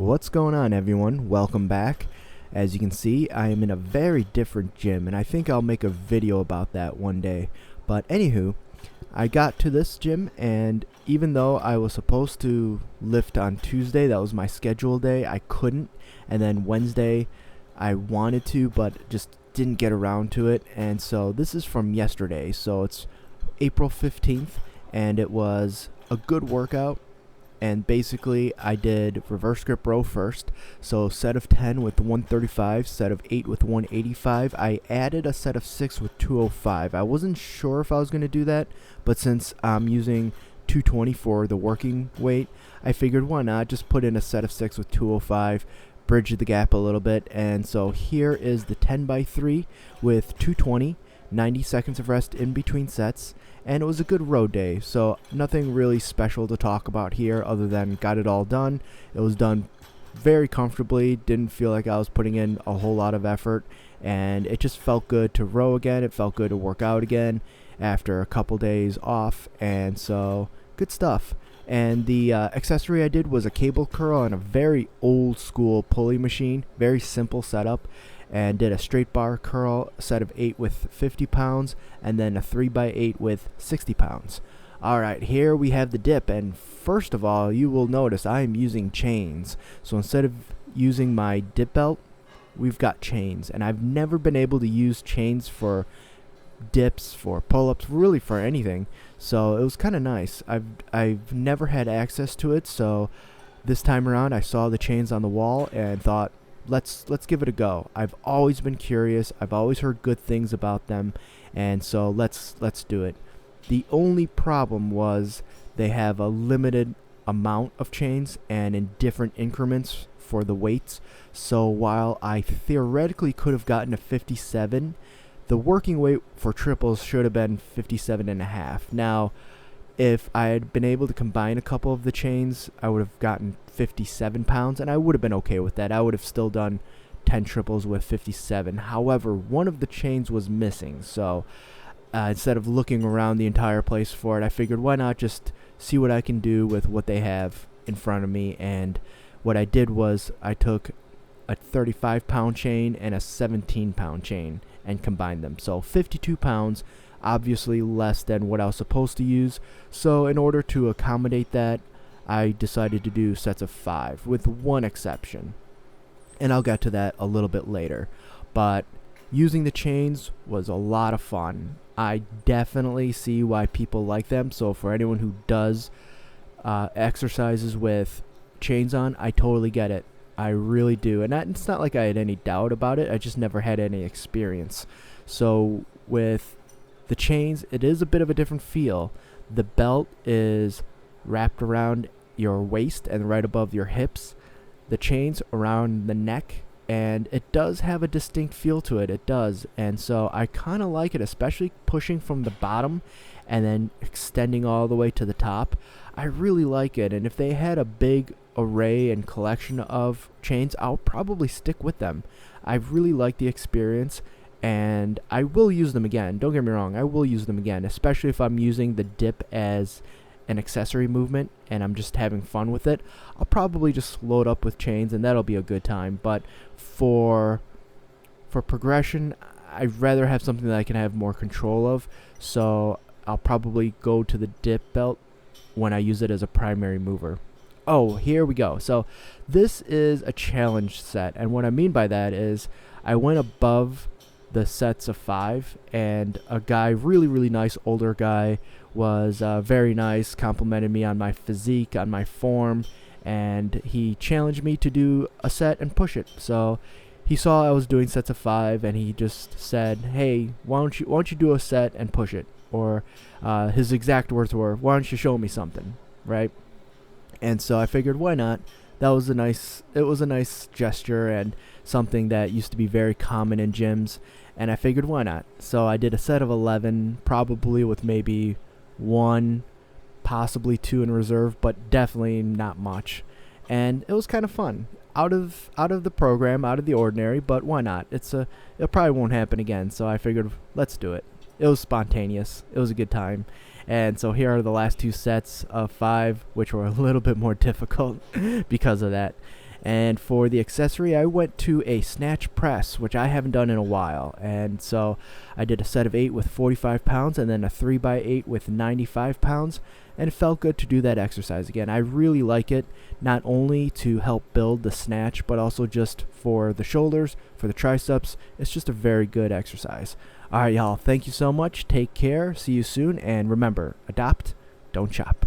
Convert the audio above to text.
What's going on, everyone? Welcome back. As you can see, I am in a very different gym, and I think I'll make a video about that one day. But anywho, I got to this gym, and even though I was supposed to lift on Tuesday, that was my scheduled day, I couldn't. And then Wednesday, I wanted to, but just didn't get around to it. And so this is from yesterday, so it's April 15th, and it was a good workout. And basically I did reverse grip row first, so set of 10 with 135, set of 8 with 185. I added a set of 6 with 205. I wasn't sure if I was going to do that, but since I'm using 220 for the working weight, I figured why not just put in a set of 6 with 205, bridge the gap a little bit. And so here is the 10 by 3 with 220, 90 seconds of rest in between sets. And it was a good row day, so nothing really special to talk about here other than got it all done. It was done very comfortably, didn't feel like I was putting in a whole lot of effort, and it just felt good to row again. It felt good to work out again after a couple days off, and so good stuff. And the accessory I did was a cable curl on a very old school pulley machine, very simple setup, and did a straight bar curl set of 8 with 50 pounds and then a 3x8 with 60 pounds. Alright, here we have the dip, and first of all you will notice I am using chains. So instead of using my dip belt, we've got chains, and I've never been able to use chains for dips, for pull-ups, really for anything, so it was kind of nice. I've never had access to it, so this time around I saw the chains on the wall and thought, let's give it a go. I've always been curious. I've always heard good things about them, and so let's do it. The only problem was they have a limited amount of chains and in different increments for the weights. So while I theoretically could have gotten a 57, the working weight for triples should have been 57.5. Now, if I had been able to combine a couple of the chains, I would have gotten 57 pounds, and I would have been okay with that. I would have still done 10 triples with 57. However, one of the chains was missing, so instead of looking around the entire place for it, I figured why not just see what I can do with what they have in front of me. And what I did was I took a 35-pound chain and a 17-pound chain and combined them. So 52 pounds, obviously less than what I was supposed to use. So in order to accommodate that, I decided to do sets of 5 with one exception. And I'll get to that a little bit later. But using the chains was a lot of fun. I definitely see why people like them. So for anyone who does exercises with chains on, I totally get it. I really do. And it's not like I had any doubt about it. I just never had any experience. So with the chains, it is a bit of a different feel. The belt is wrapped around your waist and right above your hips. The chains around the neck, and it does have a distinct feel to it. It does. And so I kind of like it, especially pushing from the bottom and then extending all the way to the top. I really like it. And if they had a big array and collection of chains, I'll probably stick with them. I really like the experience, and I will use them again. Don't get me wrong, I will use them again, especially if I'm using the dip as an accessory movement and I'm just having fun with it. I'll probably just load up with chains, and that'll be a good time. But for progression, I'd rather have something that I can have more control of, so I'll probably go to the dip belt when I use it as a primary mover. Oh, here we go. So this is a challenge set, and what I mean by that is I went above the sets of 5, and a guy, really nice older guy, was very nice, complimented me on my physique, on my form, and he challenged me to do a set and push it. So he saw I was doing sets of 5, and he just said, hey, why don't you do a set and push it? Or his exact words were, why don't you show me something, right? And so I figured, why not? It was a nice gesture and something that used to be very common in gyms, and I figured, why not? So I did a set of 11, probably with maybe 1, possibly 2 in reserve, but definitely not much. And it was kind of fun. Out of the program, out of the ordinary, but why not? It probably won't happen again, so I figured, let's do it. It was spontaneous. It was a good time. And so here are the last 2 sets of 5, which were a little bit more difficult because of that. And for the accessory, I went to a snatch press, which I haven't done in a while. And so I did a set of 8 with 45 pounds and then a 3x8 with 95 pounds. And it felt good to do that exercise again. I really like it, not only to help build the snatch, but also just for the shoulders, for the triceps. It's just a very good exercise. All right, y'all. Thank you so much. Take care. See you soon. And remember, adopt, don't chop.